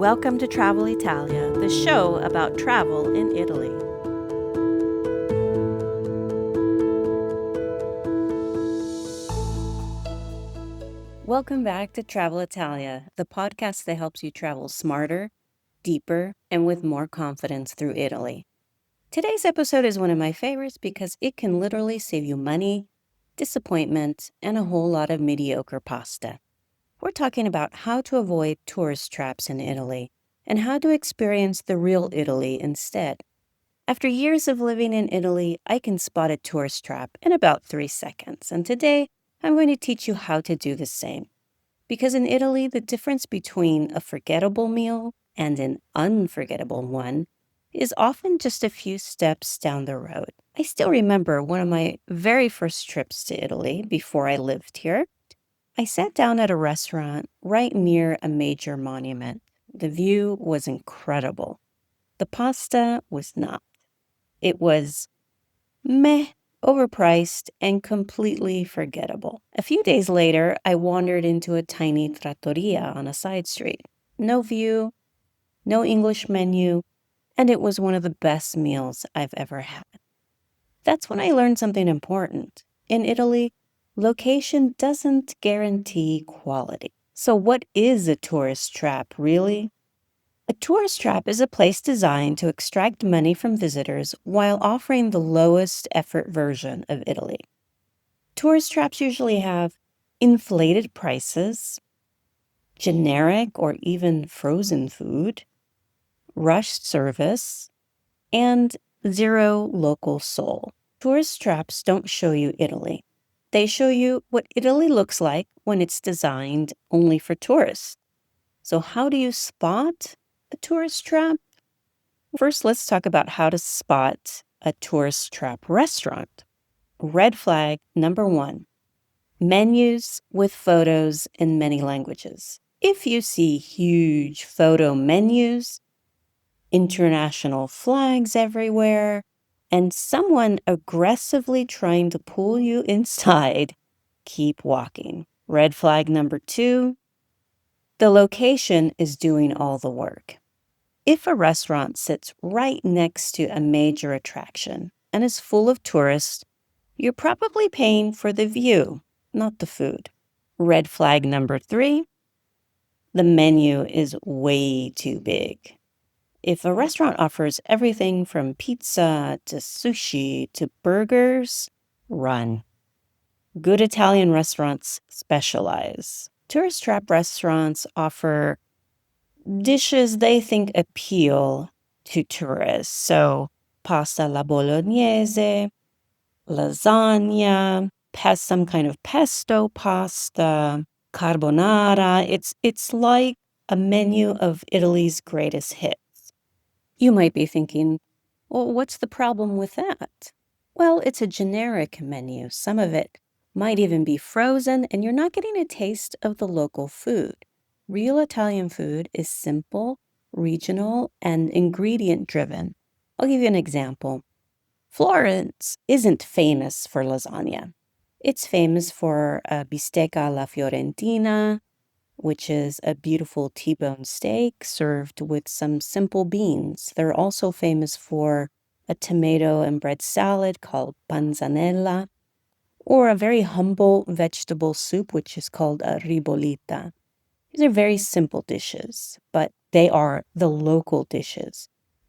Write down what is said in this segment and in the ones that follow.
Welcome to Travel Italia, the show about travel in Italy. Welcome back to Travel Italia, the podcast that helps you travel smarter, deeper, and with more confidence through Italy. Today's episode is one of my favorites because it can literally save you money, disappointment, and a whole lot of mediocre pasta. We're talking about how to avoid tourist traps in Italy and how to experience the real Italy instead. After years of living in Italy, I can spot a tourist trap in about 3 seconds, and today I'm going to teach you how to do the same. Because in Italy, the difference between a forgettable meal and an unforgettable one is often just a few steps down the road. I still remember one of my very first trips to Italy before I lived here. I sat down at a restaurant right near a major monument. The view was incredible. The pasta was not. It was meh, overpriced, and completely forgettable. A few days later, I wandered into a tiny trattoria on a side street. No view, no English menu, and it was one of the best meals I've ever had. That's when I learned something important. In Italy, location doesn't guarantee quality. So what is a tourist trap, really? A tourist trap is a place designed to extract money from visitors while offering the lowest effort version of Italy. Tourist traps usually have inflated prices, generic or even frozen food, rushed service, and zero local soul. Tourist traps don't show you Italy. They show you what Italy looks like when it's designed only for tourists. So how do you spot a tourist trap? First, let's talk about how to spot a tourist trap restaurant. Red flag number 1, menus with photos in many languages. If you see huge photo menus, international flags everywhere, and someone aggressively trying to pull you inside, keep walking. Red flag number 2, the location is doing all the work. If a restaurant sits right next to a major attraction and is full of tourists, you're probably paying for the view, not the food. Red flag number 3, the menu is way too big. If a restaurant offers everything from pizza to sushi to burgers, run. Good Italian restaurants specialize. Tourist trap restaurants offer dishes they think appeal to tourists. So pasta alla bolognese, lasagna, some kind of pesto pasta, carbonara. It's like a menu of Italy's greatest hits. You might be thinking, well, what's the problem with that? Well, it's a generic menu. Some of it might even be frozen, and you're not getting a taste of the local food. Real Italian food is simple, regional, and ingredient driven. I'll give you an example. Florence isn't famous for lasagna. It's famous for bistecca alla fiorentina, which is a beautiful T-bone steak served with some simple beans. They're also famous for a tomato and bread salad called panzanella, or a very humble vegetable soup, which is called a ribollita. These are very simple dishes, but they are the local dishes.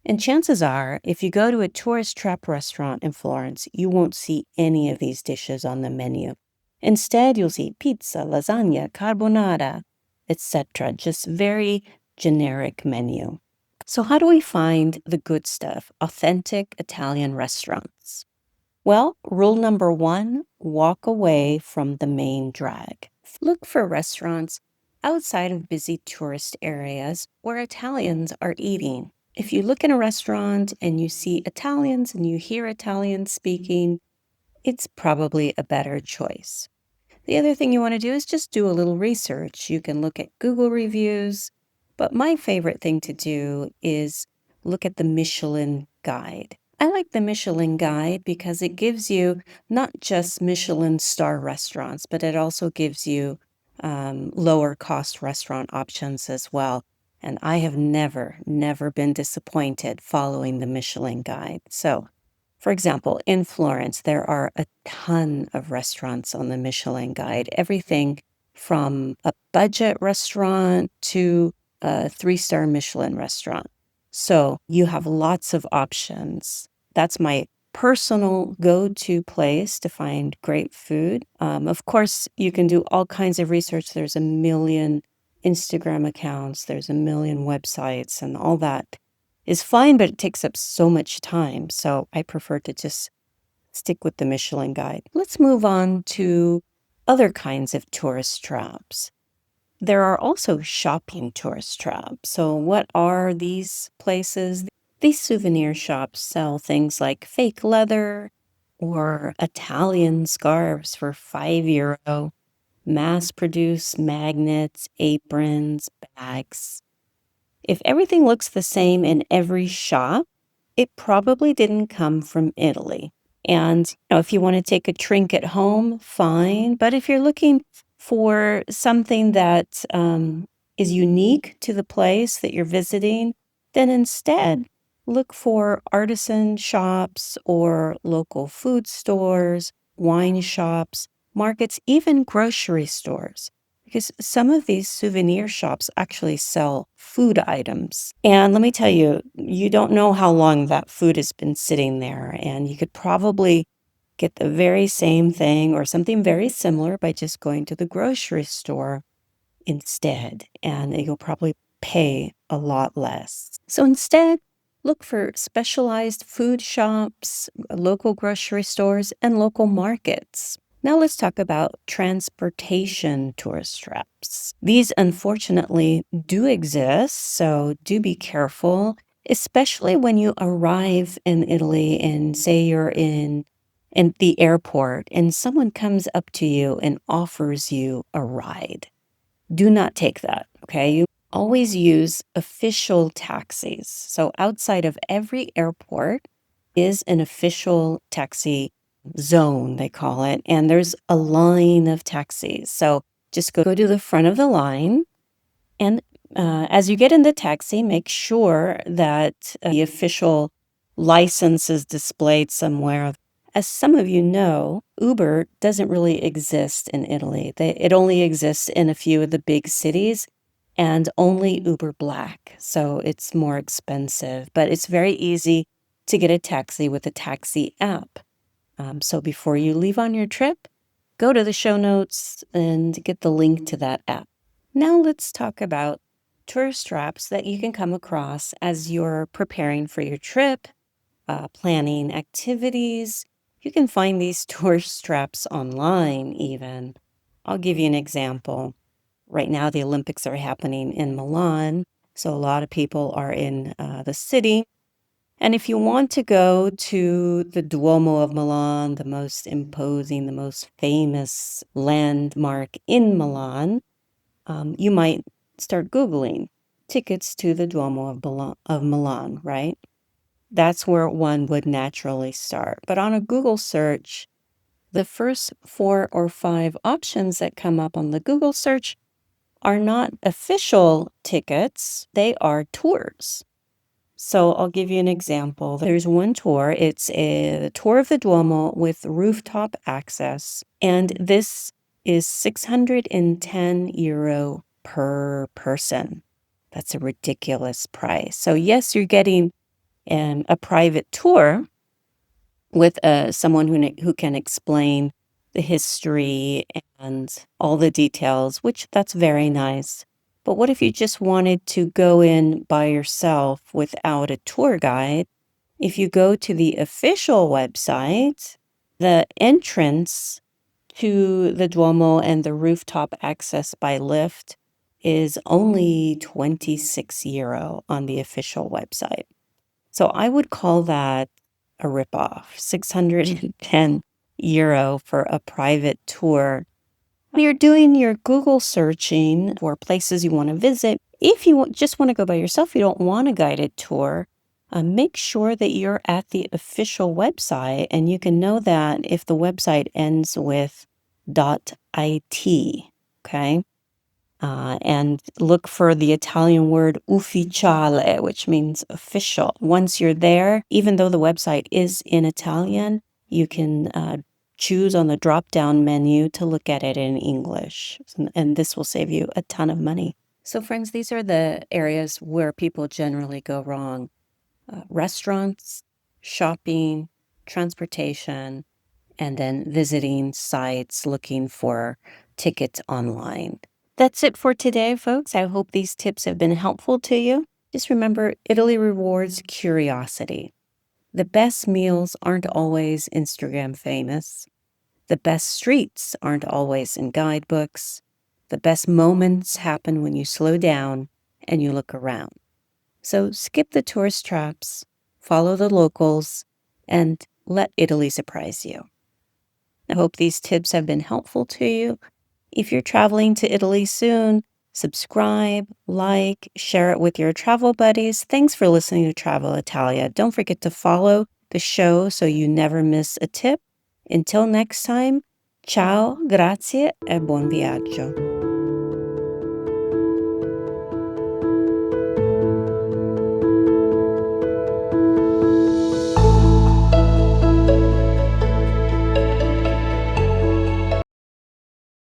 And chances are, if you go to a tourist trap restaurant in Florence, you won't see any of these dishes on the menu. Instead, you'll see pizza, lasagna, carbonara, etc. Just very generic menu. So how do we find the good stuff, authentic Italian restaurants? Well, rule number 1, walk away from the main drag. Look for restaurants outside of busy tourist areas where Italians are eating. If you look in a restaurant and you see Italians and you hear Italians speaking, it's probably a better choice. The other thing you want to do is just do a little research. You can look at Google reviews, but my favorite thing to do is look at the Michelin guide. I like the Michelin guide because it gives you not just Michelin star restaurants, but it also gives you lower cost restaurant options as well. And I have never been disappointed following the Michelin guide. So, for example, in Florence, there are a ton of restaurants on the Michelin guide, everything from a budget restaurant to a 3-star Michelin restaurant. So you have lots of options. That's my personal go-to place to find great food. Of course, you can do all kinds of research. There's a million Instagram accounts, there's a million websites, and all that is fine, but it takes up so much time. So I prefer to just stick with the Michelin guide. Let's move on to other kinds of tourist traps. There are also shopping tourist traps. So what are these places? These souvenir shops sell things like fake leather or Italian scarves for €5, mass-produced magnets, aprons, bags. If everything looks the same in every shop, it probably didn't come from Italy. And, if you want to take a trinket home, fine. But if you're looking for something that is unique to the place that you're visiting, then instead look for artisan shops or local food stores, wine shops, markets, even grocery stores. Because some of these souvenir shops actually sell food items. And let me tell you, you don't know how long that food has been sitting there. And you could probably get the very same thing or something very similar by just going to the grocery store instead. And you'll probably pay a lot less. So instead, look for specialized food shops, local grocery stores, and local markets. Now let's talk about transportation tourist traps. These unfortunately do exist, so do be careful, especially when you arrive in Italy and say you're in the airport and someone comes up to you and offers you a ride. Do not take that, okay? You always use official taxis. So outside of every airport is an official taxi zone, they call it, and there's a line of taxis. So just go to the front of the line, and as you get in the taxi, make sure that the official license is displayed somewhere. As some of you know, Uber doesn't really exist in Italy. It only exists in a few of the big cities and only Uber Black. So it's more expensive, but it's very easy to get a taxi with a taxi app. So before you leave on your trip, go to the show notes and get the link to that app. Now let's talk about tourist traps that you can come across as you're preparing for your trip, planning activities. You can find these tourist traps online even. I'll give you an example. Right now, the Olympics are happening in Milan, so a lot of people are in the city. And if you want to go to the Duomo of Milan, the most imposing, the most famous landmark in Milan, you might start Googling tickets to the Duomo of Milan, right? That's where one would naturally start. But on a Google search, the first 4 or 5 options that come up on the Google search are not official tickets, they are tours. So I'll give you an example. There's one tour. It's a tour of the Duomo with rooftop access, and this is €610 per person. That's a ridiculous price. So yes, you're getting a private tour with someone who can explain the history and all the details, which that's very nice. But what if you just wanted to go in by yourself without a tour guide? If you go to the official website, the entrance to the Duomo and the rooftop access by lift is only €26 on the official website. So I would call that a ripoff, €610 for a private tour. When you're doing your Google searching for places you want to visit, if you just want to go by yourself, you don't want a guided tour, make sure that you're at the official website, and you can know that if the website ends with .it, okay? and look for the Italian word ufficiale, which means official. Once you're there, even though the website is in Italian, you can choose on the drop-down menu to look at it in English, and this will save you a ton of money. So friends, these are the areas where people generally go wrong. Restaurants, shopping, transportation, and then visiting sites looking for tickets online. That's it for today, folks. I hope these tips have been helpful to you. Just remember, Italy rewards curiosity. The best meals aren't always Instagram famous. The best streets aren't always in guidebooks. The best moments happen when you slow down and you look around. So skip the tourist traps, follow the locals, and let Italy surprise you. I hope these tips have been helpful to you. If you're traveling to Italy soon, subscribe, like, share it with your travel buddies. Thanks for listening to Travel Italia. Don't forget to follow the show so you never miss a tip. Until next time, ciao, grazie e buon viaggio.